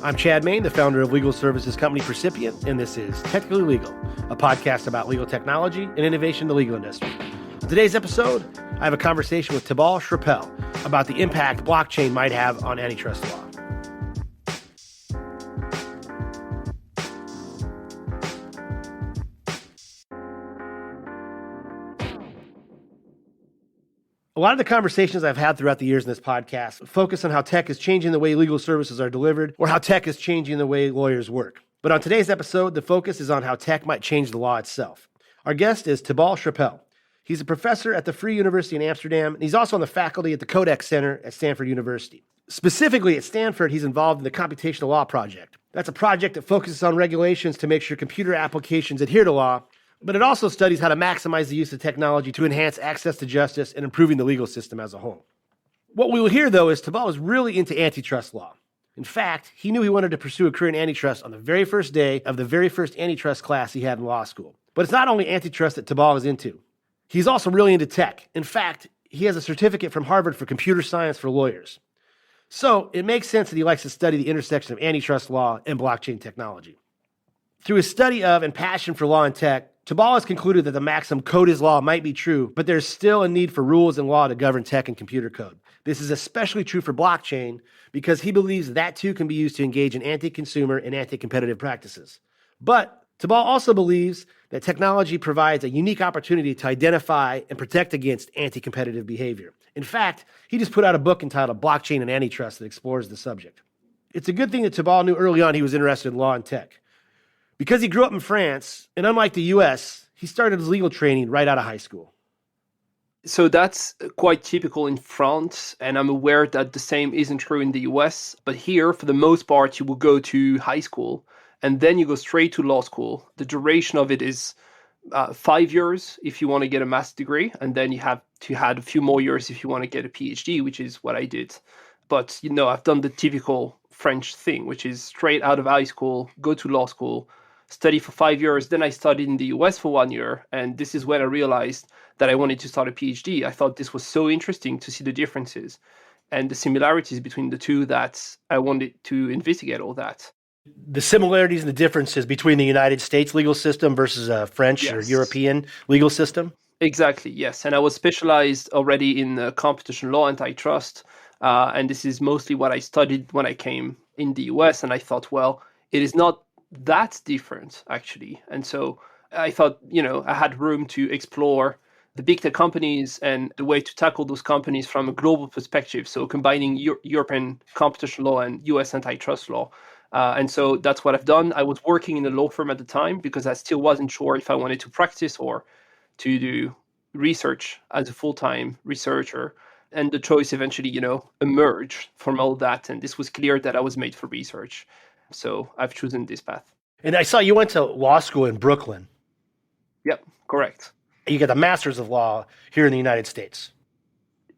I'm Chad Main, the founder of legal services company Percipient, and this is Technically Legal, a podcast about legal technology and innovation in the legal industry. In today's episode, I have a conversation with Thibault Schrepel about the impact blockchain might have on antitrust law. A lot of the conversations I've had throughout the years in this podcast focus on how tech is changing the way legal services are delivered or how tech is changing the way lawyers work. But on today's episode, the focus is on how tech might change the law itself. Our guest is Thibault Schrepel. He's a professor at the Free University in Amsterdam, and he's also on the faculty at the Codex Center at Stanford University. Specifically at Stanford, he's involved in the Computational Law Project. That's a project that focuses on regulations to make sure computer applications adhere to law, but it also studies how to maximize the use of technology to enhance access to justice and improving the legal system as a whole. What we will hear, though, is Thibault was really into antitrust law. In fact, he knew he wanted to pursue a career in antitrust on the very first day of the very first antitrust class he had in law school. But it's not only antitrust that Thibault was into. He's also really into tech. In fact, he has a certificate from Harvard for computer science for lawyers. So it makes sense that he likes to study the intersection of antitrust law and blockchain technology. Through his study of and passion for law and tech, Thibault has concluded that the maxim code is law might be true, but there's still a need for rules and law to govern tech and computer code. This is especially true for blockchain because he believes that too can be used to engage in anti-consumer and anti-competitive practices. But Thibault also believes that technology provides a unique opportunity to identify and protect against anti-competitive behavior. In fact, he just put out a book entitled Blockchain and Antitrust that explores the subject. It's a good thing that Thibault knew early on he was interested in law and tech. Because he grew up in France, and unlike the US, he started his legal training right out of high school. So that's quite typical in France, and I'm aware that the same isn't true in the US. But here, for the most part, you will go to high school, and then you go straight to law school. The duration of it is 5 years if you want to get a master's degree, and then you have to add a few more years if you want to get a PhD, which is what I did. But, I've done the typical French thing, which is straight out of high school, go to law school, study for 5 years. Then I studied in the US for 1 year. And this is when I realized that I wanted to start a PhD. I thought this was so interesting to see the differences and the similarities between the two that I wanted to investigate all that. The similarities and the differences between the United States legal system versus a French or European legal system? Exactly, yes. And I was specialized already in computational law antitrust. And this is mostly what I studied when I came in the US. And I thought, well, it is not that different, actually. And so I thought, I had room to explore the big tech companies and the way to tackle those companies from a global perspective. So combining European computational law and US antitrust law. And so that's what I've done. I was working in a law firm at the time because I still wasn't sure if I wanted to practice or to do research as a full-time researcher. And the choice eventually, emerged from all that. And this was clear that I was made for research. So I've chosen this path. And I saw you went to law school in Brooklyn. Yep, correct. You got a master's of law here in the United States.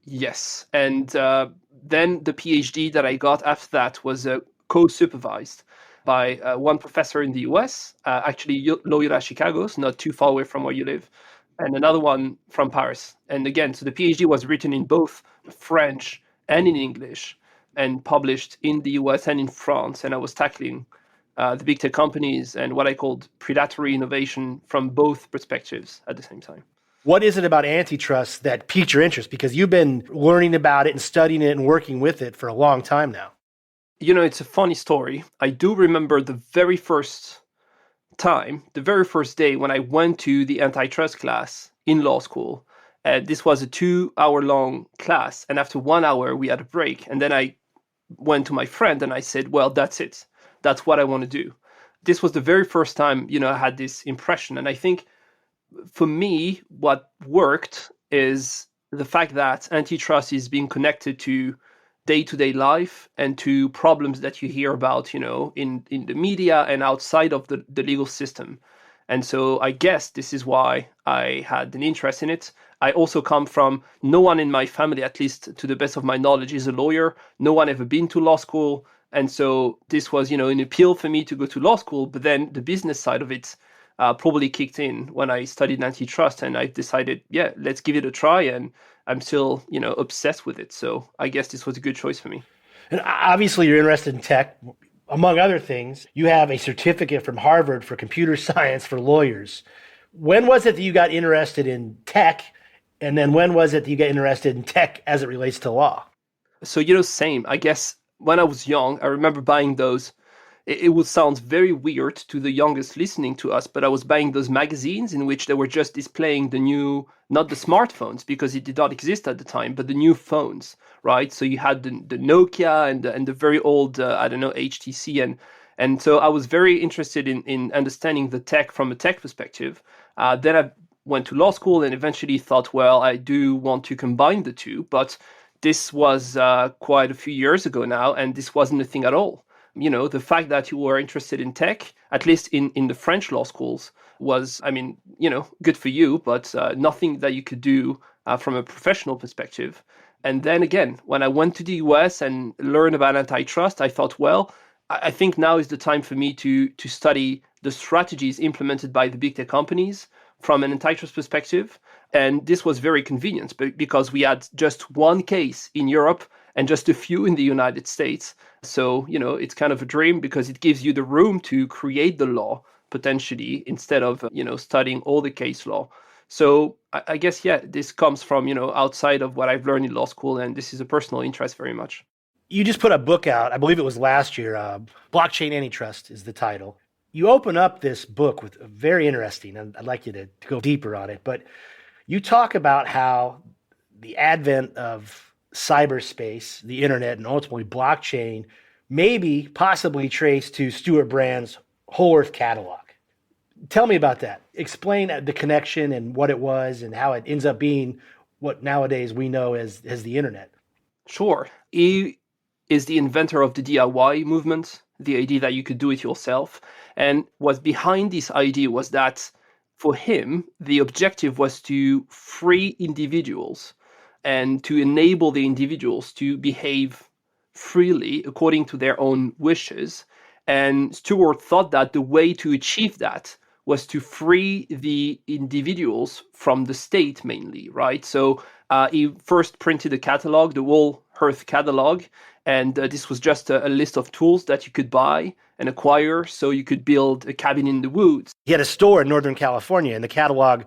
Yes. And then the PhD that I got after that was co-supervised by one professor in the US, actually Loyola Chicago, so not too far away from where you live, and another one from Paris. And again, so the PhD was written in both French and in English and published in the US and in France. And I was tackling the big tech companies and what I called predatory innovation from both perspectives at the same time. What is it about antitrust that piqued your interest? Because you've been learning about it and studying it and working with it for a long time now. It's a funny story. I do remember the very first time, the very first day when I went to the antitrust class in law school. This was a 2-hour-long class. And after 1 hour, we had a break. And then I went to my friend and I said, well, that's it. That's what I want to do. This was the very first time, I had this impression. And I think for me, what worked is the fact that antitrust is being connected to day-to-day life and to problems that you hear about, in the media and outside of the legal system. And so I guess this is why I had an interest in it. I also come from, no one in my family, at least to the best of my knowledge, is a lawyer. No one ever been to law school. And so this was, an appeal for me to go to law school. But then the business side of it probably kicked in when I studied antitrust. And I decided, let's give it a try. And I'm still, obsessed with it. So I guess this was a good choice for me. And obviously you're interested in tech. Among other things, you have a certificate from Harvard for computer science for lawyers. When was it that you got interested in tech? And then when was it that you got interested in tech as it relates to law? So, same. I guess when I was young, I remember buying those. It would sound very weird to the youngest listening to us, but I was buying those magazines in which they were just displaying the new, not the smartphones, because it did not exist at the time, but the new phones, right? So you had the Nokia and the very old, I don't know, HTC. And so I was very interested in understanding the tech from a tech perspective. Then I went to law school and eventually thought, well, I do want to combine the two, but this was quite a few years ago now, and this wasn't a thing at all. The fact that you were interested in tech, at least in the French law schools, was, good for you, but nothing that you could do from a professional perspective. And then again, when I went to the US and learned about antitrust, I thought, well, I think now is the time for me to study the strategies implemented by the big tech companies from an antitrust perspective. And this was very convenient because we had just one case in Europe and just a few in the United States. So, it's kind of a dream because it gives you the room to create the law potentially instead of, studying all the case law. So I guess, yeah, this comes from, outside of what I've learned in law school. And this is a personal interest very much. You just put a book out, I believe it was last year, Blockchain Antitrust is the title. You open up this book with very interesting, and I'd like you to go deeper on it, but you talk about how the advent of cyberspace, the internet, and ultimately blockchain may be possibly traced to Stewart Brand's Whole Earth catalog. Tell me about that. Explain the connection and what it was and how it ends up being what nowadays we know as the internet. Sure. He is the inventor of the DIY movement, the idea that you could do it yourself. And what's behind this idea was that for him, the objective was to free individuals and to enable the individuals to behave freely according to their own wishes. And Stewart thought that the way to achieve that was to free the individuals from the state mainly, right? So he first printed a catalog, the Whole Earth catalog, and this was just a list of tools that you could buy and acquire so you could build a cabin in the woods. He had a store in Northern California, and the catalog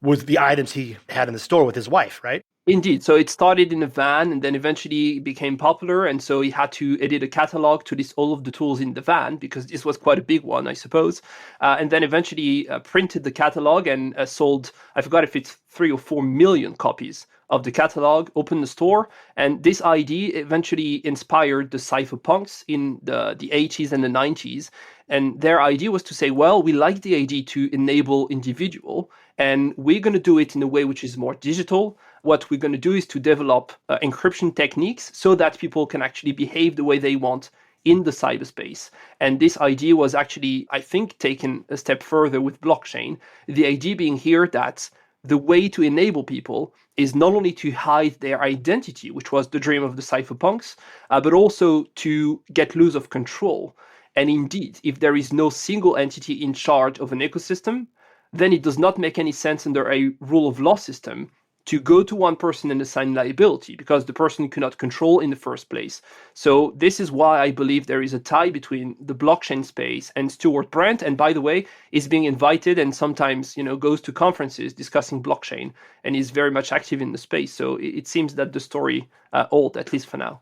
was the items he had in the store with his wife, right? Indeed. So it started in a van and then eventually became popular. And so he had to edit a catalog to list all of the tools in the van because this was quite a big one, I suppose. And then eventually printed the catalog and sold, I forgot if it's 3 or 4 million copies of the catalog, opened the store. And this idea eventually inspired the cypherpunks in the 80s and the 90s. And their idea was to say, well, we like the idea to enable individual, and we're going to do it in a way which is more digital. What we're going to do is to develop encryption techniques so that people can actually behave the way they want in the cyberspace. And this idea was actually, I think, taken a step further with blockchain. The idea being here that the way to enable people is not only to hide their identity, which was the dream of the cypherpunks, but also to get loose of control. And indeed, if there is no single entity in charge of an ecosystem, then it does not make any sense under a rule of law system to go to one person and assign liability because the person cannot control in the first place. So this is why I believe there is a tie between the blockchain space and Stewart Brand. And by the way, is being invited and sometimes, goes to conferences discussing blockchain and is very much active in the space. So it seems that the story holds, at least for now.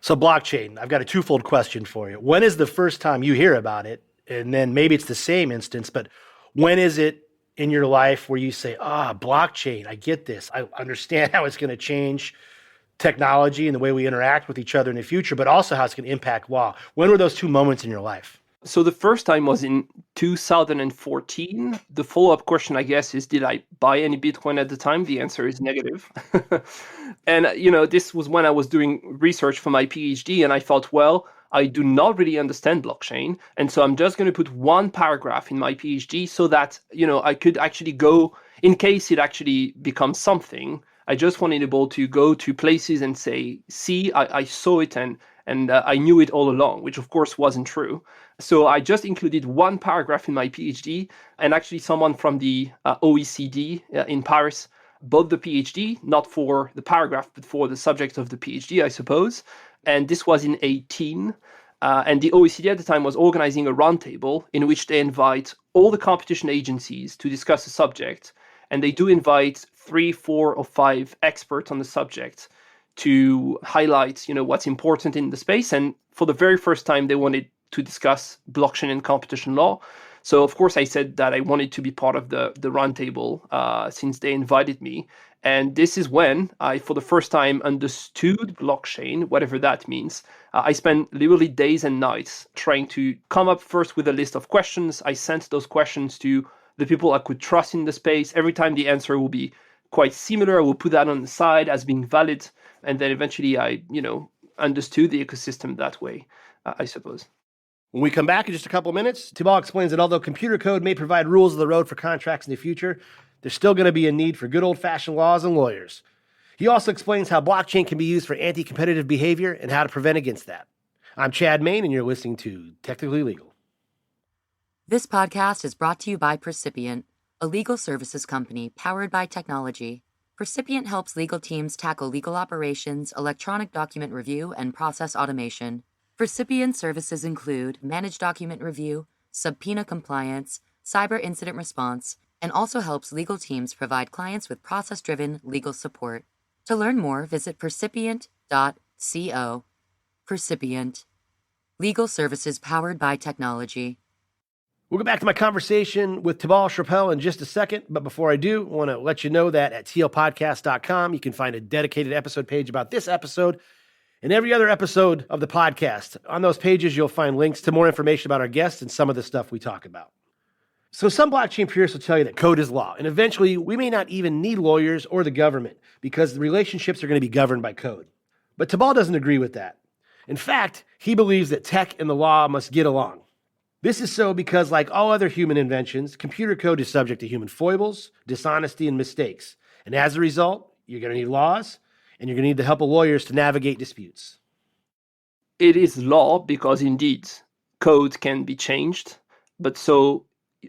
So blockchain, I've got a twofold question for you. When is the first time you hear about it? And then maybe it's the same instance, but when is it in your life where you say, blockchain, I get this. I understand how it's going to change technology and the way we interact with each other in the future, but also how it's going to impact law. When were those two moments in your life? So the first time was in 2014. The follow-up question, I guess, is did I buy any Bitcoin at the time? The answer is negative. And, this was when I was doing research for my PhD, and I thought, well, I do not really understand blockchain. And so I'm just going to put one paragraph in my PhD so that, I could actually go, in case it actually becomes something, I just wanted able to go to places and say, see, I saw it and I knew it all along, which of course wasn't true. So I just included one paragraph in my PhD, and actually someone from the OECD in Paris bought the PhD, not for the paragraph, but for the subject of the PhD, I suppose. And this was in 2018. And the OECD at the time was organizing a roundtable in which they invite all the competition agencies to discuss a subject. And they do invite 3, 4, or 5 experts on the subject to highlight, what's important in the space. And for the very first time, they wanted to discuss blockchain and competition law. So, of course, I said that I wanted to be part of the roundtable since they invited me. And this is when I, for the first time, understood blockchain, whatever that means. I spent literally days and nights trying to come up first with a list of questions. I sent those questions to the people I could trust in the space. Every time the answer will be quite similar, I will put that on the side as being valid. And then eventually I, understood the ecosystem that way, I suppose. When we come back in just a couple of minutes, Thibault explains that although computer code may provide rules of the road for contracts in the future, there's still going to be a need for good old-fashioned laws and lawyers. He also explains how blockchain can be used for anti-competitive behavior and how to prevent against that. I'm Chad Main, and you're listening to Technically Legal. This podcast is brought to you by Percipient, a legal services company powered by technology. Percipient helps legal teams tackle legal operations, electronic document review, and process automation. Percipient services include managed document review, subpoena compliance, cyber incident response, and also helps legal teams provide clients with process-driven legal support. To learn more, visit percipient.co. Percipient. Legal services powered by technology. We'll go back to my conversation with Thibault Schrepel in just a second, but before I do, I want to let you know that at tlpodcast.com, you can find a dedicated episode page about this episode and every other episode of the podcast. On those pages, you'll find links to more information about our guests and some of the stuff we talk about. So some blockchain purists will tell you that code is law, and eventually we may not even need lawyers or the government because the relationships are going to be governed by code. But Thibault doesn't agree with that. In fact, he believes that tech and the law must get along. This is so because, like all other human inventions, computer code is subject to human foibles, dishonesty, and mistakes. And as a result, you're going to need laws, and you're going to need the help of lawyers to navigate disputes. It is law because indeed code can be changed, but so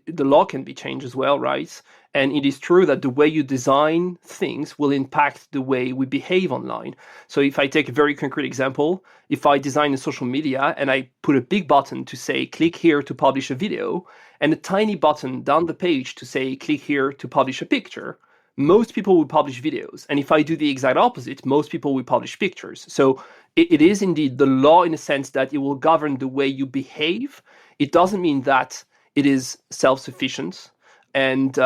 the law can be changed as well, right? And it is true that the way you design things will impact the way we behave online. So if I take a very concrete example, if I design a social media and I put a big button to say, click here to publish a video, and a tiny button down the page to say, click here to publish a picture, most people will publish videos. And if I do the exact opposite, most people will publish pictures. So it is indeed the law in a sense that it will govern the way you behave. It doesn't mean that it is self-sufficient. And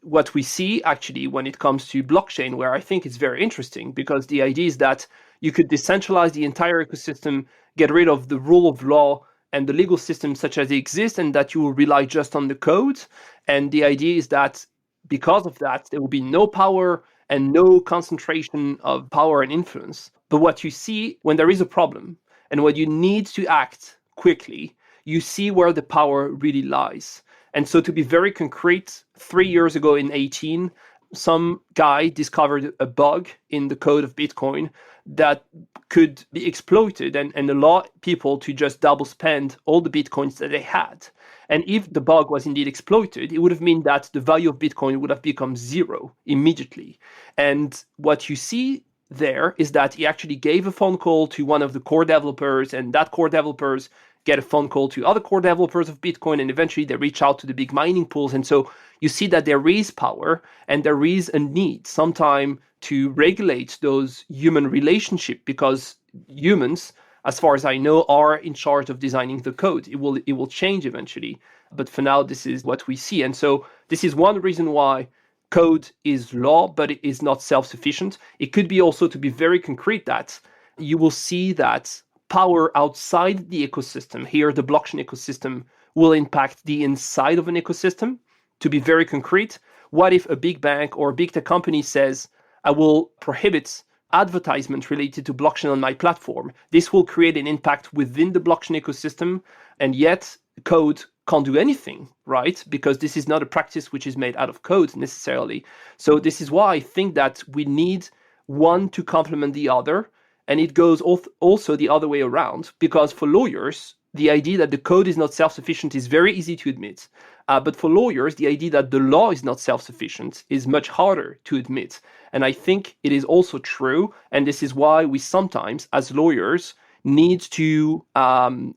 what we see actually when it comes to blockchain, where I think it's very interesting, because the idea is that you could decentralize the entire ecosystem, get rid of the rule of law and the legal system such as they exist, and that you will rely just on the code. And the idea is that because of that, there will be no power and no concentration of power and influence. But what you see when there is a problem and when you need to act quickly, you see where the power really lies. And so to be very concrete, 3 years ago in 2018, some guy discovered a bug in the code of Bitcoin that could be exploited and allow people to just double spend all the Bitcoins that they had. And if the bug was indeed exploited, it would have meant that the value of Bitcoin would have become zero immediately. And what you see there is that he actually gave a phone call to one of the core developers, and that core developers get a phone call to other core developers of Bitcoin, and eventually they reach out to the big mining pools. And so you see that there is power and there is a need sometime to regulate those human relationships, because humans, as far as I know, are in charge of designing the code. It will change eventually. But for now, this is what we see. And so this is one reason why code is law, but it is not self-sufficient. It could be also, to be very concrete, that you will see that power outside the ecosystem, here the blockchain ecosystem, will impact the inside of an ecosystem. To be very concrete, what if a big bank or a big tech company says, I will prohibit advertisement related to blockchain on my platform? This will create an impact within the blockchain ecosystem, and yet code can't do anything, right? Because this is not a practice which is made out of code necessarily. So this is why I think that we need one to complement the other. And it goes also the other way around, because for lawyers, the idea that the code is not self-sufficient is very easy to admit. But for lawyers, the idea that the law is not self-sufficient is much harder to admit. And I think it is also true. And this is why we sometimes, as lawyers, needs to, in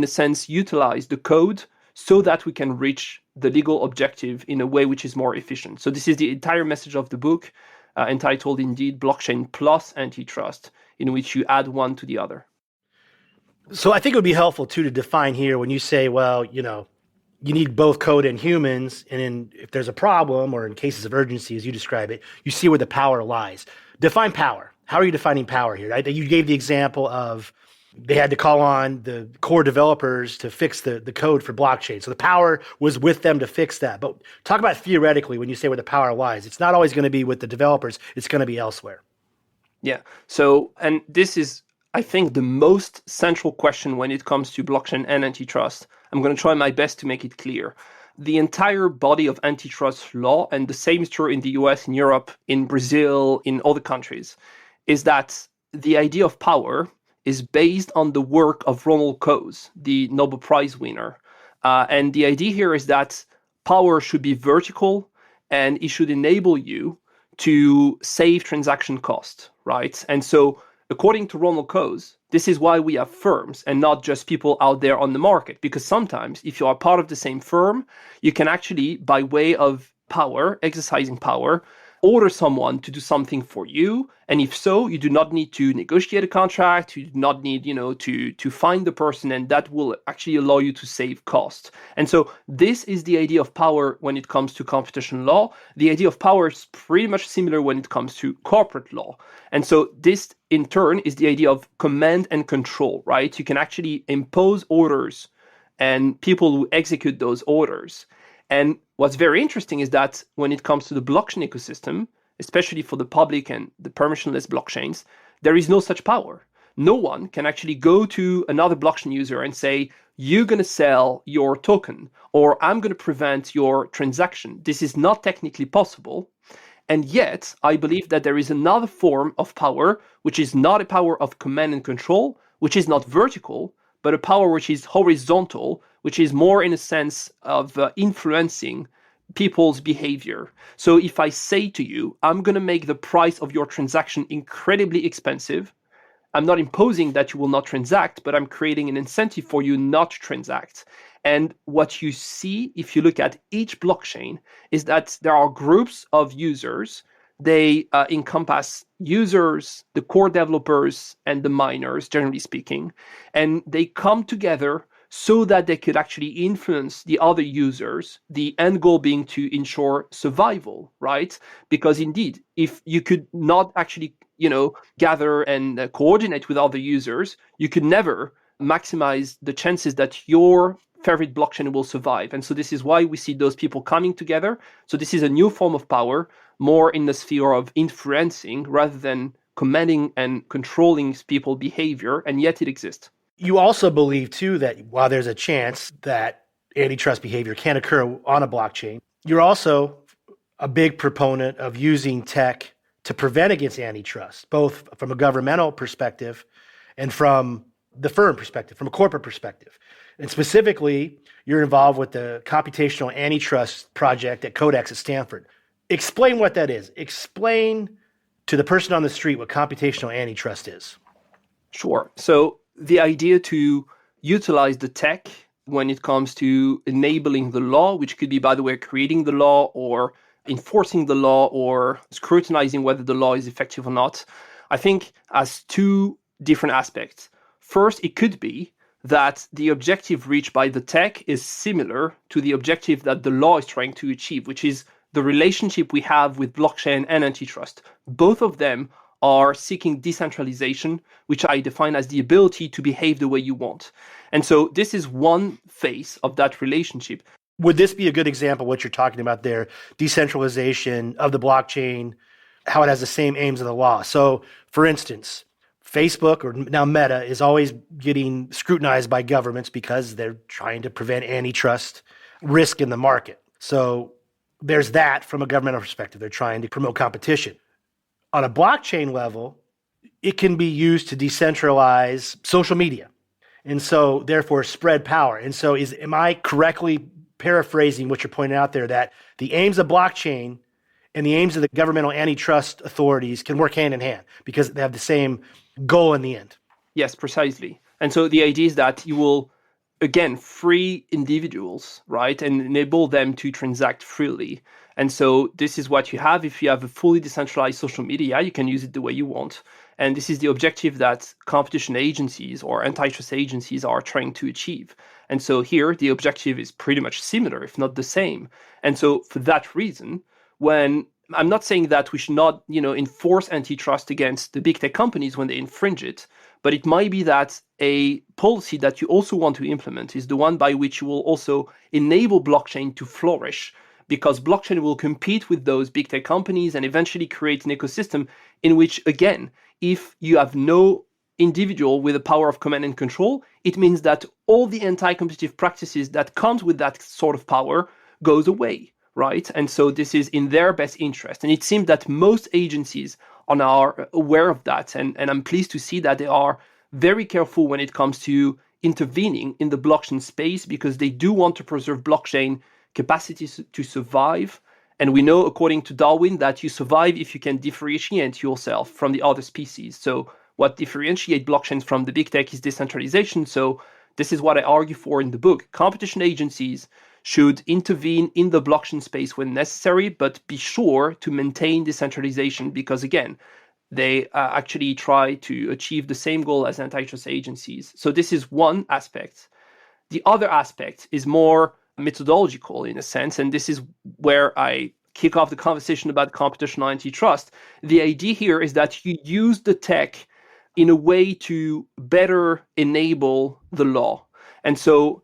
a sense, utilize the code so that we can reach the legal objective in a way which is more efficient. So this is the entire message of the book, entitled indeed Blockchain Plus Antitrust, in which you add one to the other. So I think it would be helpful too to define here when you say, well, you need both code and humans, and if there's a problem or in cases of urgency, as you describe it, you see where the power lies. Define power. How are you defining power here? Right? You gave the example of they had to call on the core developers to fix the code for blockchain. So the power was with them to fix that. But talk about theoretically when you say where the power lies. It's not always going to be with the developers. It's going to be elsewhere. Yeah. So, and this is, I think, the most central question when it comes to blockchain and antitrust. I'm going to try my best to make it clear. The entire body of antitrust law, and the same is true in the US, in Europe, in Brazil, in other countries, is that the idea of power is based on the work of Ronald Coase, the Nobel Prize winner. And the idea here is that power should be vertical and it should enable you to save transaction costs, right? And so according to Ronald Coase, this is why we have firms and not just people out there on the market. Because sometimes if you are part of the same firm, you can actually, by way of power, exercising power, order someone to do something for you. And if so, you do not need to negotiate a contract. You do not need, to find the person, and that will actually allow you to save cost. And so this is the idea of power when it comes to competition law. The idea of power is pretty much similar when it comes to corporate law. And so this, in turn, is the idea of command and control, right? You can actually impose orders and people who execute those orders. And what's very interesting is that when it comes to the blockchain ecosystem, especially for the public and the permissionless blockchains, there is no such power. No one can actually go to another blockchain user and say, you're going to sell your token, or I'm going to prevent your transaction. This is not technically possible. And yet, I believe that there is another form of power, which is not a power of command and control, which is not vertical, but a power which is horizontal, which is more in a sense of influencing people's behavior. So if I say to you, I'm going to make the price of your transaction incredibly expensive, I'm not imposing that you will not transact, but I'm creating an incentive for you not to transact. And what you see, if you look at each blockchain, is that there are groups of users. They encompass users, the core developers, and the miners, generally speaking. And they come together so that they could actually influence the other users, the end goal being to ensure survival, right? Because indeed, if you could not actually, gather and coordinate with other users, you could never maximize the chances that your favorite blockchain will survive. And so this is why we see those people coming together. So this is a new form of power, more in the sphere of influencing rather than commanding and controlling people's behavior, and yet it exists. You also believe, too, that while there's a chance that antitrust behavior can occur on a blockchain, you're also a big proponent of using tech to prevent against antitrust, both from a governmental perspective and from the firm perspective, from a corporate perspective. And specifically, you're involved with the Computational Antitrust Project at Codex at Stanford. Explain what that is. Explain to the person on the street what computational antitrust is. Sure. So the idea to utilize the tech when it comes to enabling the law, which could be, by the way, creating the law or enforcing the law or scrutinizing whether the law is effective or not, I think has two different aspects. First, it could be that the objective reached by the tech is similar to the objective that the law is trying to achieve, which is the relationship we have with blockchain and antitrust. Both of them are seeking decentralization, which I define as the ability to behave the way you want. And so this is one phase of that relationship. Would this be a good example of what you're talking about there? Decentralization of the blockchain, how it has the same aims of the law. So, for instance, Facebook, or now Meta, is always getting scrutinized by governments because they're trying to prevent antitrust risk in the market. So there's that from a governmental perspective. They're trying to promote competition. On a blockchain level, it can be used to decentralize social media, and so therefore spread power. And so am I correctly paraphrasing what you're pointing out there, that the aims of blockchain and the aims of the governmental antitrust authorities can work hand in hand because they have the same goal in the end? Yes, precisely. And so the idea is that you will, again, free individuals, right, and enable them to transact freely. And so this is what you have. If you have a fully decentralized social media, you can use it the way you want. And this is the objective that competition agencies or antitrust agencies are trying to achieve. And so here, the objective is pretty much similar, if not the same. And so for that reason, when I'm not saying that we should not, enforce antitrust against the big tech companies when they infringe it, but it might be that a policy that you also want to implement is the one by which you will also enable blockchain to flourish, because blockchain will compete with those big tech companies and eventually create an ecosystem in which, again, if you have no individual with the power of command and control, it means that all the anti-competitive practices that comes with that sort of power goes away, right? And so this is in their best interest. And it seems that most agencies are aware of that. And I'm pleased to see that they are very careful when it comes to intervening in the blockchain space, because they do want to preserve blockchain capacity to survive. And we know, according to Darwin, that you survive if you can differentiate yourself from the other species. So what differentiates blockchains from the big tech is decentralization. So this is what I argue for in the book. Competition agencies should intervene in the blockchain space when necessary, but be sure to maintain decentralization, because again, they actually try to achieve the same goal as antitrust agencies. So this is one aspect. The other aspect is more methodological in a sense, and this is where I kick off the conversation about computational antitrust. The idea here is that you use the tech in a way to better enable the law. And so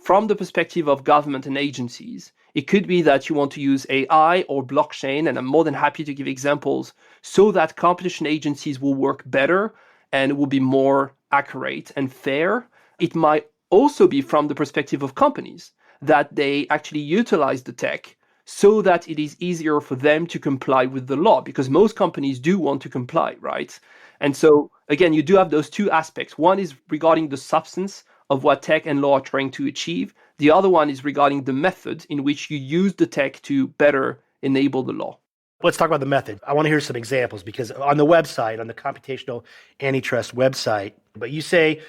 from the perspective of government and agencies, it could be that you want to use AI or blockchain, and I'm more than happy to give examples, so that competition agencies will work better and will be more accurate and fair. It might also be from the perspective of companies, that they actually utilize the tech so that it is easier for them to comply with the law, because most companies do want to comply, right? And so, again, you do have those two aspects. One is regarding the substance of what tech and law are trying to achieve. The other one is regarding the method in which you use the tech to better enable the law. Let's talk about the method. I want to hear some examples, because on the website, on the Computational Antitrust website, but you say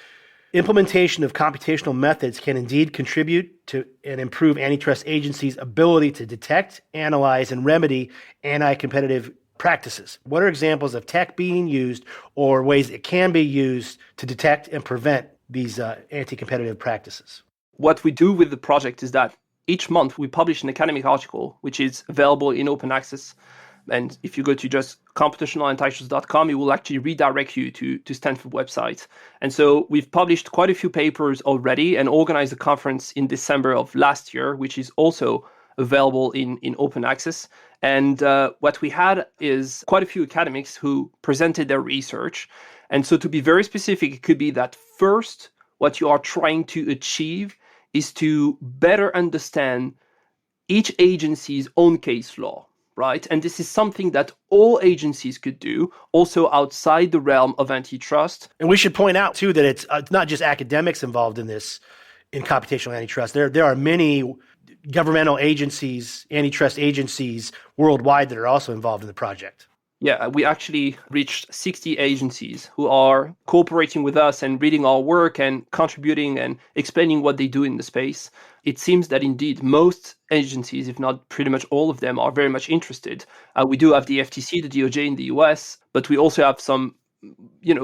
implementation of computational methods can indeed contribute to and improve antitrust agencies' ability to detect, analyze, and remedy anti-competitive practices. What are examples of tech being used or ways it can be used to detect and prevent these anti-competitive practices? What we do with the project is that each month we publish an academic article, which is available in open access. And if you go to just computationalantitrust.com, it will actually redirect you to Stanford website. And so we've published quite a few papers already and organized a conference in December of last year, which is also available in open access. And what we had is quite a few academics who presented their research. And so to be very specific, it could be that first, what you are trying to achieve is to better understand each agency's own case law, right? And this is something that all agencies could do, also outside the realm of antitrust. And we should point out, too, that it's not just academics involved in this, in computational antitrust. There are many governmental agencies, antitrust agencies worldwide that are also involved in the project. Yeah, we actually reached 60 agencies who are cooperating with us and reading our work and contributing and explaining what they do in the space. It seems that indeed most agencies, if not pretty much all of them, are very much interested. We do have the FTC, the DOJ in the US, but we also have some,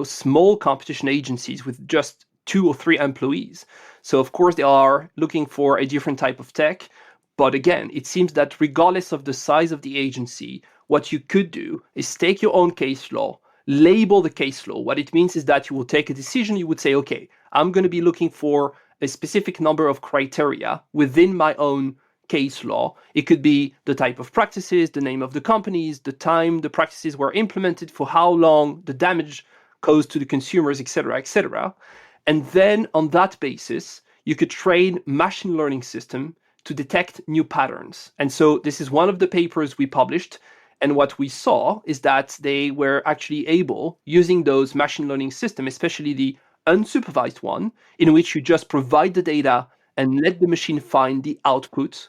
small competition agencies with just 2 or 3 employees. So of course they are looking for a different type of tech. But again, it seems that regardless of the size of the agency, what you could do is take your own case law, label the case law. What it means is that you will take a decision. You would say, okay, I'm going to be looking for a specific number of criteria within my own case law. It could be the type of practices, the name of the companies, the time the practices were implemented, for how long, the damage caused to the consumers, etc., etc. And then on that basis, you could train machine learning system to detect new patterns. And so this is one of the papers we published. And what we saw is that they were actually able, using those machine learning systems, especially the unsupervised one, in which you just provide the data and let the machine find the output.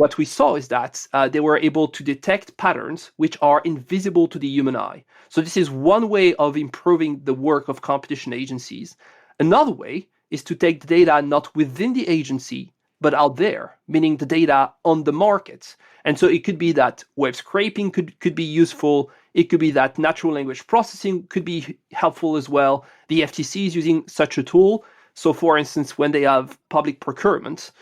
what we saw is that they were able to detect patterns which are invisible to the human eye. So this is one way of improving the work of competition agencies. Another way is to take the data not within the agency, but out there, meaning the data on the market. And so it could be that web scraping could be useful. It could be that natural language processing could be helpful as well. The FTC is using such a tool. So for instance, when they have public procurement,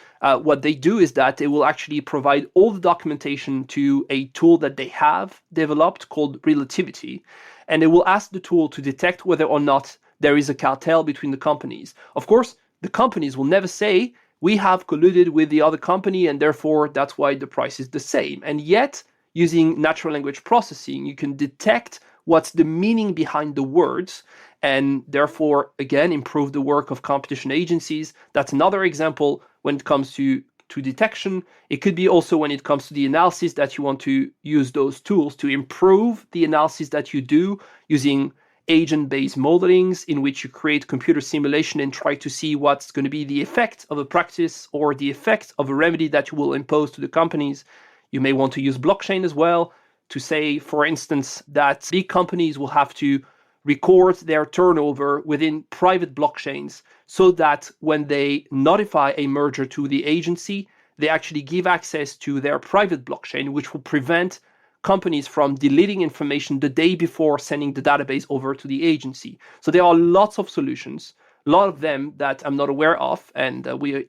what they do is that they will actually provide all the documentation to a tool that they have developed called Relativity. And they will ask the tool to detect whether or not there is a cartel between the companies. Of course, the companies will never say, we have colluded with the other company and therefore that's why the price is the same. And yet, using natural language processing, you can detect what's the meaning behind the words and therefore, again, improve the work of competition agencies. That's another example when it comes to detection. It could be also when it comes to the analysis that you want to use those tools to improve the analysis that you do using agent-based modelings in which you create computer simulation and try to see what's going to be the effect of a practice or the effect of a remedy that you will impose to the companies. You may want to use blockchain as well to say, for instance, that big companies will have to record their turnover within private blockchains so that when they notify a merger to the agency, they actually give access to their private blockchain, which will prevent companies from deleting information the day before sending the database over to the agency. So there are lots of solutions, a lot of them that I'm not aware of, and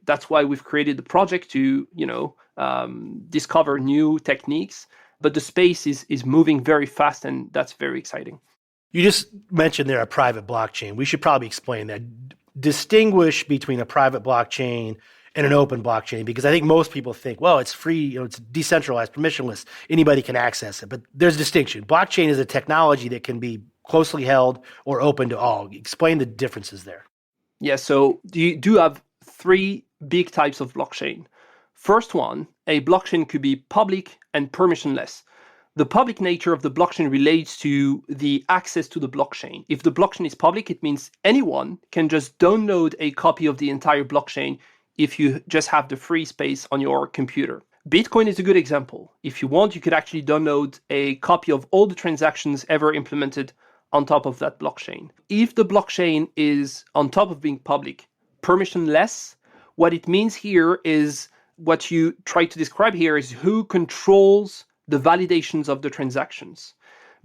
that's why we've created the project to discover new techniques. But the space is moving very fast, and that's very exciting. You just mentioned there a private blockchain. We should probably explain that. Distinguish between a private blockchain and an open blockchain, because I think most people think, well, it's free, it's decentralized, permissionless, anybody can access it. But there's a distinction. Blockchain is a technology that can be closely held or open to all. Explain the differences there. Yeah, so you do have three big types of blockchain. First one, a blockchain could be public and permissionless. The public nature of the blockchain relates to the access to the blockchain. If the blockchain is public, it means anyone can just download a copy of the entire blockchain if you just have the free space on your computer. Bitcoin is a good example. If you want, you could actually download a copy of all the transactions ever implemented on top of that blockchain. If the blockchain is, on top of being public, permissionless, what it means here is, what you try to describe here is who controls the validations of the transactions.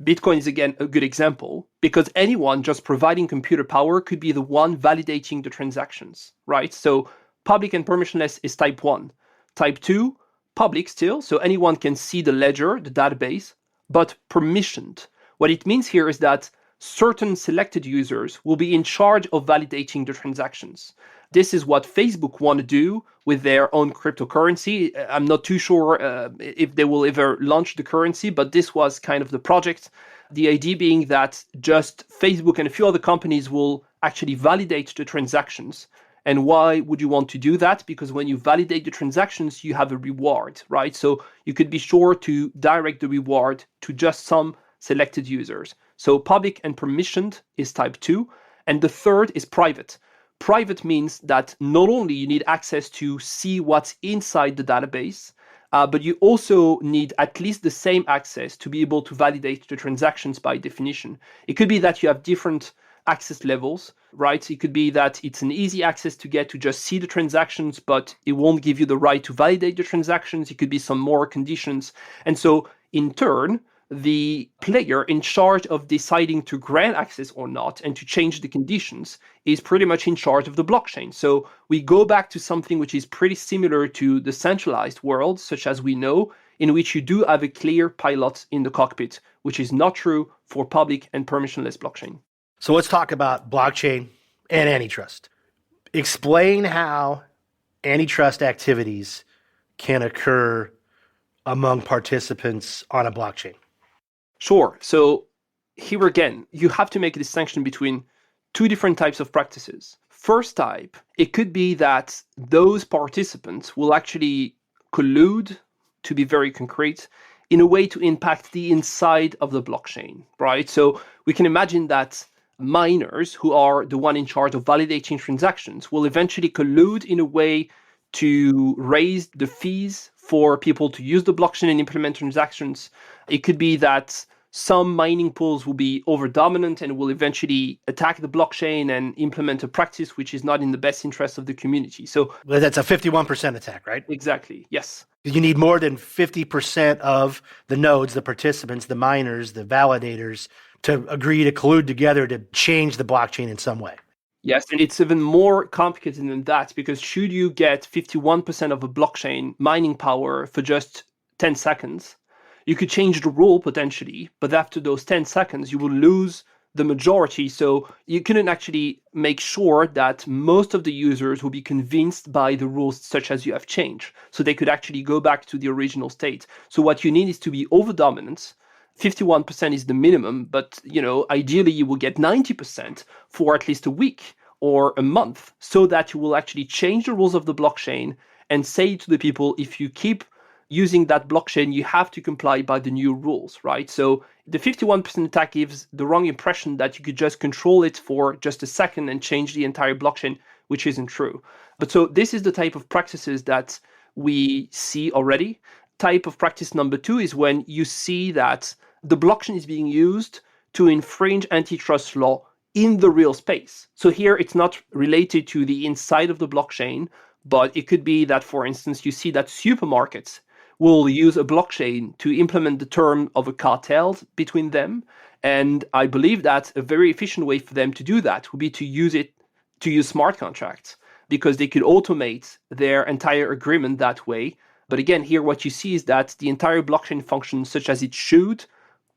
Bitcoin is, again, a good example because anyone just providing computer power could be the one validating the transactions, right? So public and permissionless is type 1. Type 2, public still, so anyone can see the ledger, the database, but permissioned. What it means here is that certain selected users will be in charge of validating the transactions. This is what Facebook want to do with their own cryptocurrency. I'm not too sure if they will ever launch the currency, but this was kind of the project. The idea being that just Facebook and a few other companies will actually validate the transactions. And why would you want to do that? Because when you validate the transactions, you have a reward, right? So you could be sure to direct the reward to just some selected users. So public and permissioned is type 2. And the third is private. Private means that not only you need access to see what's inside the database, but you also need at least the same access to be able to validate the transactions by definition. It could be that you have different access levels, right? It could be that it's an easy access to get to just see the transactions, but it won't give you the right to validate the transactions. It could be some more conditions. And so in turn, the player in charge of deciding to grant access or not and to change the conditions is pretty much in charge of the blockchain. So we go back to something which is pretty similar to the centralized world, such as we know, in which you do have a clear pilot in the cockpit, which is not true for public and permissionless blockchain. So let's talk about blockchain and antitrust. Explain how antitrust activities can occur among participants on a blockchain. Sure. So here again, you have to make a distinction between two different types of practices. First type, it could be that those participants will actually collude, to be very concrete, in a way to impact the inside of the blockchain, right? So we can imagine that miners, who are the one in charge of validating transactions, will eventually collude in a way to raise the fees for people to use the blockchain and implement transactions. It could be that some mining pools will be over dominant and will eventually attack the blockchain and implement a practice which is not in the best interest of the community. So that's a 51% attack, right? exactly, yes. You need more than 50% of the nodes, the participants, the miners, the validators to agree to collude together to change the blockchain in some way. Yes, and it's even more complicated than that, because should you get 51% of a blockchain mining power for just 10 seconds, you could change the rule potentially, but after those 10 seconds, you will lose the majority. So you couldn't actually make sure that most of the users will be convinced by the rules such as you have changed. So they could actually go back to the original state. So what you need is to be over dominant. 51% is the minimum, but ideally you will get 90% for at least a week or a month, so that you will actually change the rules of the blockchain and say to the people, if you keep using that blockchain, you have to comply by the new rules, right? So the 51% attack gives the wrong impression that you could just control it for just a second and change the entire blockchain, which isn't true. But so this is the type of practices that we see already. Type of practice number 2 is when you see that the blockchain is being used to infringe antitrust law in the real space. So here it's not related to the inside of the blockchain, but it could be that, for instance, you see that supermarkets will use a blockchain to implement the term of a cartel between them. And I believe that a very efficient way for them to do that would be to use smart contracts, because they could automate their entire agreement that way. But again, here what you see is that the entire blockchain functions such as it should,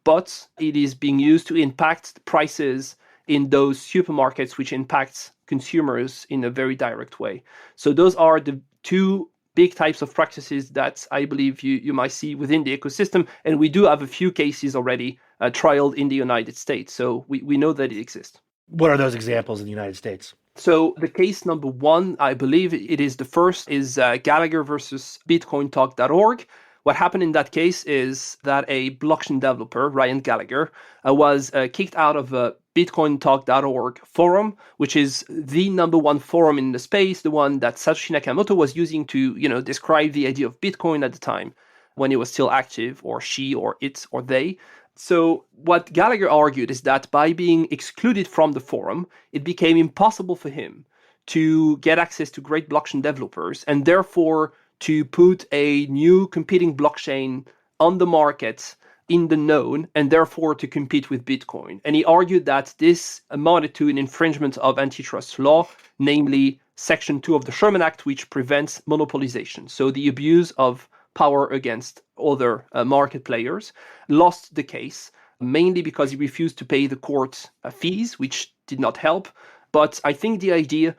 but it is being used to impact prices in those supermarkets, which impacts consumers in a very direct way. So those are the two big types of practices that I believe you might see within the ecosystem. And we do have a few cases already trialed in the United States. So we know that it exists. What are those examples in the United States? So the case number 1, I believe it is the first, is Gallagher versus Bitcointalk.org. What happened in that case is that a blockchain developer, Ryan Gallagher, was kicked out of a Bitcointalk.org forum, which is the number 1 forum in the space, the one that Satoshi Nakamoto was using to, describe the idea of Bitcoin at the time when it was still active, or she, or it, or they. So what Gallagher argued is that by being excluded from the forum, it became impossible for him to get access to great blockchain developers, and therefore to put a new competing blockchain on the market in the known, and therefore to compete with Bitcoin. And he argued that this amounted to an infringement of antitrust law, namely Section 2 of the Sherman Act, which prevents monopolization. So the abuse of power against other market players. Lost the case, mainly because he refused to pay the court fees, which did not help. But I think the idea,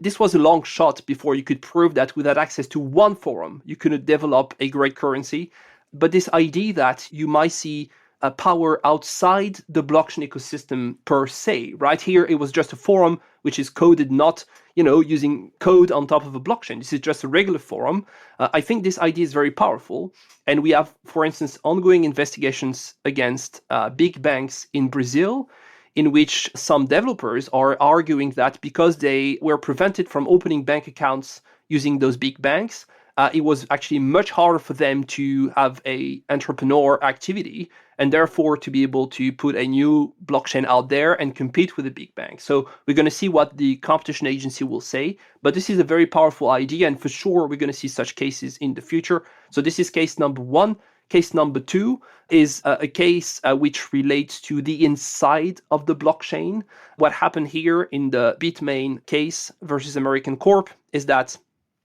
this was a long shot before you could prove that without access to one forum, you couldn't develop a great currency. But this idea that you might see a power outside the blockchain ecosystem per se, right? Here, it was just a forum which is coded not, using code on top of a blockchain. This is just a regular forum. I think this idea is very powerful. And we have, for instance, ongoing investigations against big banks in Brazil, in which some developers are arguing that because they were prevented from opening bank accounts using those big banks, it was actually much harder for them to have a entrepreneur activity, and therefore to be able to put a new blockchain out there and compete with the big banks. So we're going to see what the competition agency will say, but this is a very powerful idea, and for sure we're going to see such cases in the future. So this is case number 1. Case number 2 is a case which relates to the inside of the blockchain. What happened here in the Bitmain case versus American Corp is that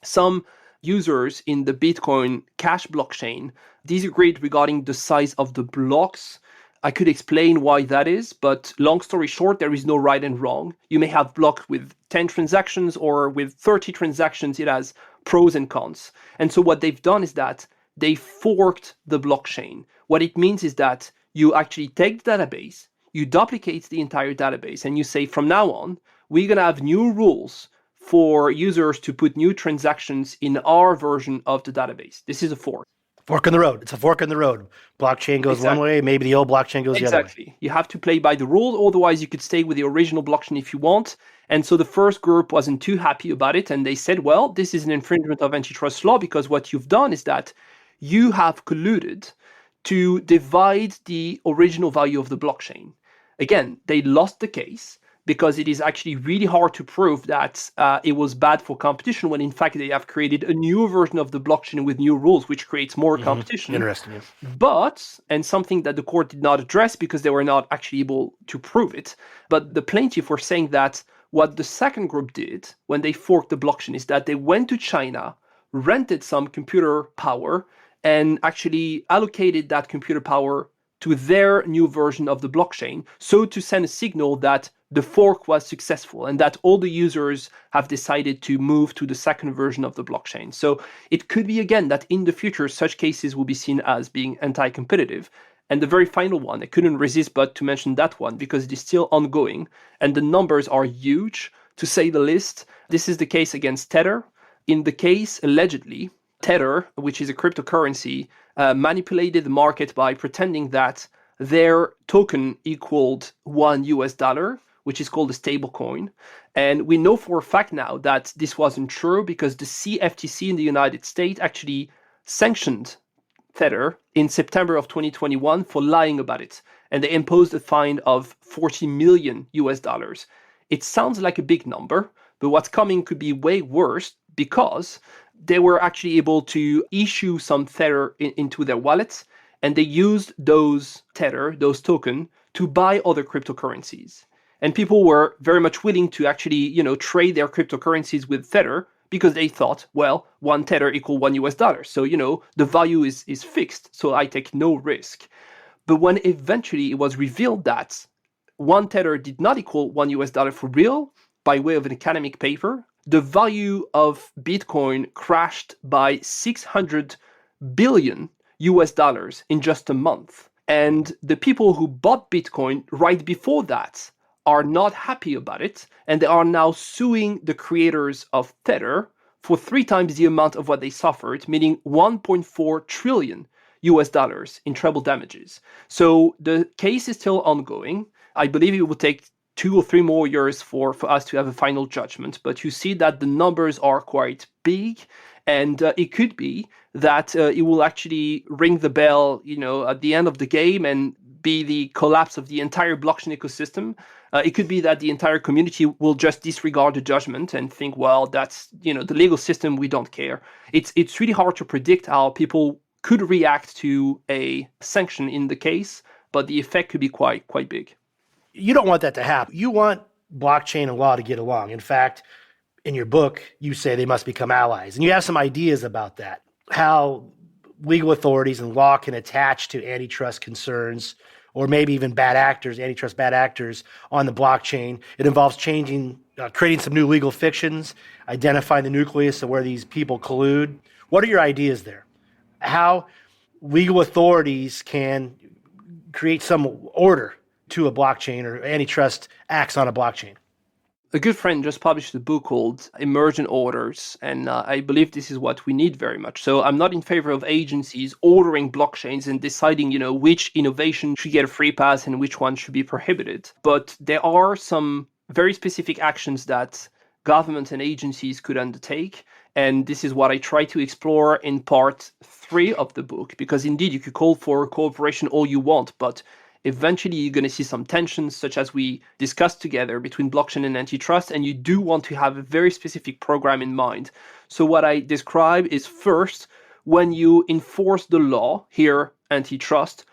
some users in the Bitcoin Cash blockchain disagreed regarding the size of the blocks. I could explain why that is, but long story short, there is no right and wrong. You may have block with 10 transactions or with 30 transactions. It has pros and cons. And so what they've done is that they forked the blockchain. What it means is that you actually take the database, you duplicate the entire database, and you say, from now on, we're going to have new rules for users to put new transactions in our version of the database. This is a fork. Fork in the road. It's a fork in the road. Blockchain goes one way, maybe the old blockchain goes the other way. Exactly. You have to play by the rules, otherwise you could stay with the original blockchain if you want. And so the first group wasn't too happy about it, and they said, well, this is an infringement of antitrust law because what you've done is that you have colluded to divide the original value of the blockchain. Again, they lost the case because it is actually really hard to prove that it was bad for competition when in fact they have created a new version of the blockchain with new rules, which creates more competition. Interesting. Yeah. But, and something that the court did not address because they were not actually able to prove it, but the plaintiff were saying that what the second group did when they forked the blockchain is that they went to China, rented some computer power, and actually allocated that computer power to their new version of the blockchain, so to send a signal that the fork was successful and that all the users have decided to move to the second version of the blockchain. So it could be, again, that in the future, such cases will be seen as being anti-competitive. And the very final one, I couldn't resist but to mention that one because it is still ongoing and the numbers are huge, to say the least. This is the case against Tether. In the case, allegedly, Tether, which is a cryptocurrency, manipulated the market by pretending that their token equaled $1, which is called a stable coin. And we know for a fact now that this wasn't true because the CFTC in the United States actually sanctioned Tether in September of 2021 for lying about it. And they imposed a fine of $40 million. It sounds like a big number, but what's coming could be way worse because they were actually able to issue some Tether into their wallets, and they used those Tether, those tokens, to buy other cryptocurrencies. And people were very much willing to actually, trade their cryptocurrencies with Tether because they thought, well, one Tether equal $1. So, the value is fixed, so I take no risk. But when eventually it was revealed that one Tether did not equal $1 for real, by way of an academic paper, the value of Bitcoin crashed by $600 billion in just a month. And the people who bought Bitcoin right before that are not happy about it, and they are now suing the creators of Tether for 3 times the amount of what they suffered, meaning $1.4 trillion in treble damages. So the case is still ongoing. I believe it will take 2 or 3 more years for us to have a final judgment, but you see that the numbers are quite big, and it could be that it will actually ring the bell, at the end of the game and be the collapse of the entire blockchain ecosystem. It could be that the entire community will just disregard the judgment and think, well, that's, the legal system, we don't care. It's really hard to predict how people could react to a sanction in the case, but the effect could be quite big. You don't want that to happen. You want blockchain and law to get along. In fact, in your book, you say they must become allies. And you have some ideas about that, how legal authorities and law can attach to antitrust concerns or maybe even antitrust bad actors on the blockchain. It involves creating some new legal fictions, identifying the nucleus of where these people collude. What are your ideas there? How legal authorities can create some order to a blockchain or antitrust acts on a blockchain? A good friend just published a book called Emergent Orders, and I believe this is what we need very much. So I'm not in favor of agencies ordering blockchains and deciding, which innovation should get a free pass and which one should be prohibited. But there are some very specific actions that governments and agencies could undertake. And this is what I try to explore in part 3 of the book, because indeed you could call for cooperation all you want, but eventually you're going to see some tensions, such as we discussed together, between blockchain and antitrust, and you do want to have a very specific program in mind. So what I describe is, first, when you enforce the law, here antitrust,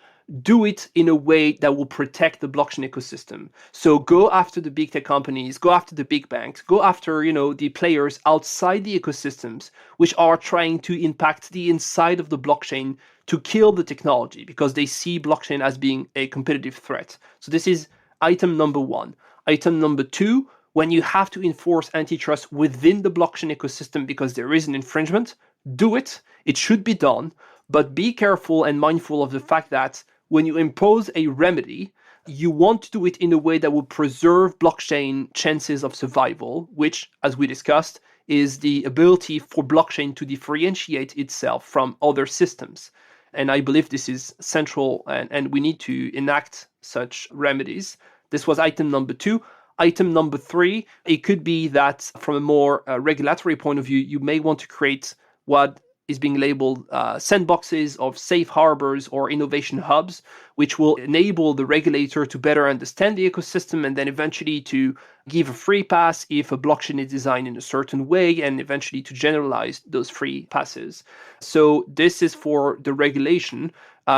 do it in a way that will protect the blockchain ecosystem. So go after the big tech companies, go after the big banks, go after, the players outside the ecosystems, which are trying to impact the inside of the blockchain to kill the technology because they see blockchain as being a competitive threat. So this is item number 1. Item number 2, when you have to enforce antitrust within the blockchain ecosystem because there is an infringement, do it. It should be done, but be careful and mindful of the fact that when you impose a remedy, you want to do it in a way that will preserve blockchain chances of survival, which, as we discussed, is the ability for blockchain to differentiate itself from other systems. And I believe this is central, and we need to enact such remedies. This was item number 2. Item number 3, it could be that from a more regulatory point of view, you may want to create what is being labeled sandboxes of safe harbors or innovation hubs, which will enable the regulator to better understand the ecosystem and then eventually to give a free pass if a blockchain is designed in a certain way, and eventually to generalize those free passes. So this is for the regulation.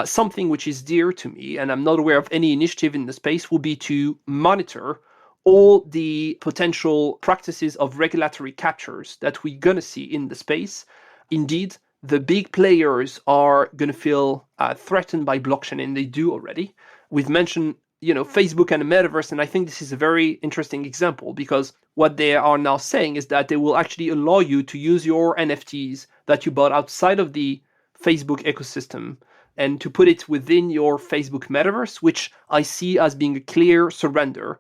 Something which is dear to me, and I'm not aware of any initiative in the space, will be to monitor all the potential practices of regulatory captures that we're going to see in the space. Indeed, the big players are going to feel threatened by blockchain, and they do already. We've mentioned, Facebook and the metaverse, and I think this is a very interesting example, because what they are now saying is that they will actually allow you to use your NFTs that you bought outside of the Facebook ecosystem and to put it within your Facebook metaverse, which I see as being a clear surrender,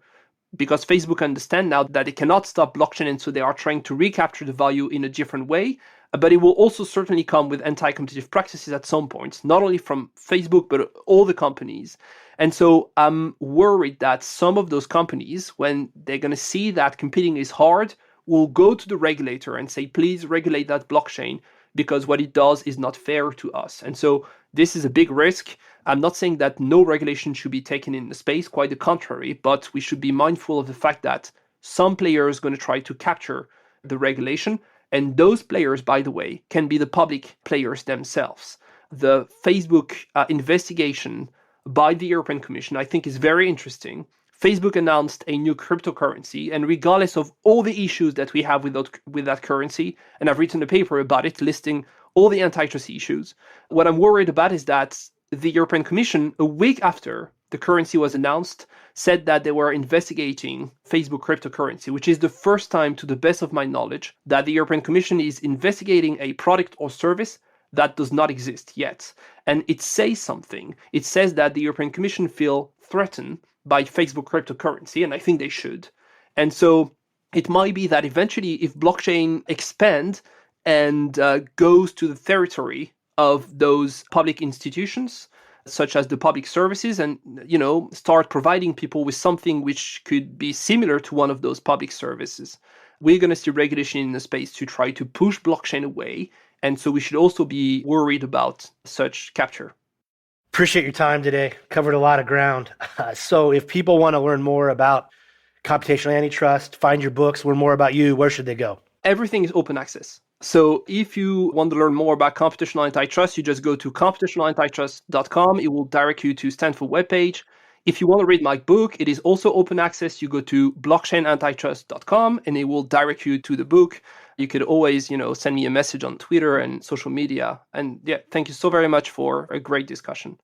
because Facebook understand now that they cannot stop blockchain, and so they are trying to recapture the value in a different way. But it will also certainly come with anti-competitive practices at some point, not only from Facebook, but all the companies. And so I'm worried that some of those companies, when they're going to see that competing is hard, will go to the regulator and say, please regulate that blockchain, because what it does is not fair to us. And so this is a big risk. I'm not saying that no regulation should be taken in the space, quite the contrary, but we should be mindful of the fact that some players are going to try to capture the regulation. And those players, by the way, can be the public players themselves. The Facebook investigation by the European Commission, I think, is very interesting. Facebook announced a new cryptocurrency, and regardless of all the issues that we have with that currency, and I've written a paper about it listing all the antitrust issues, what I'm worried about is that the European Commission, a week after the currency was announced, said that they were investigating Facebook cryptocurrency, which is the first time, to the best of my knowledge, that the European Commission is investigating a product or service that does not exist yet. And it says something. It says that the European Commission feel threatened by Facebook cryptocurrency, and I think they should. And so it might be that eventually, if blockchain expands and goes to the territory of those public institutions, such as the public services, and start providing people with something which could be similar to one of those public services, we're going to see regulation in the space to try to push blockchain away. And so we should also be worried about such capture. Appreciate your time today. Covered a lot of ground. So if people want to learn more about computational antitrust, find your books, learn more about you, where should they go? Everything is open access. So if you want to learn more about computational antitrust, you just go to computationalantitrust.com. It will direct you to Stanford webpage. If you want to read my book, it is also open access. You go to blockchainantitrust.com and it will direct you to the book. You could always, send me a message on Twitter and social media. And yeah, thank you so very much for a great discussion.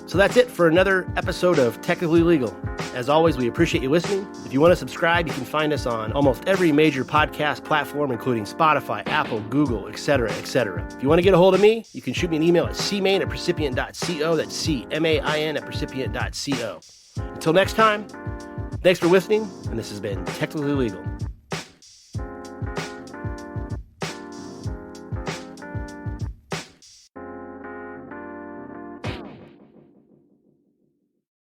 So that's it for another episode of Technically Legal. As always, we appreciate you listening. If you want to subscribe, you can find us on almost every major podcast platform, including Spotify, Apple, Google, etc., etc. If you want to get a hold of me, you can shoot me an email at cmain@percipient.co. That's CMAIN@percipient.co. Until next time, thanks for listening, and this has been Technically Legal.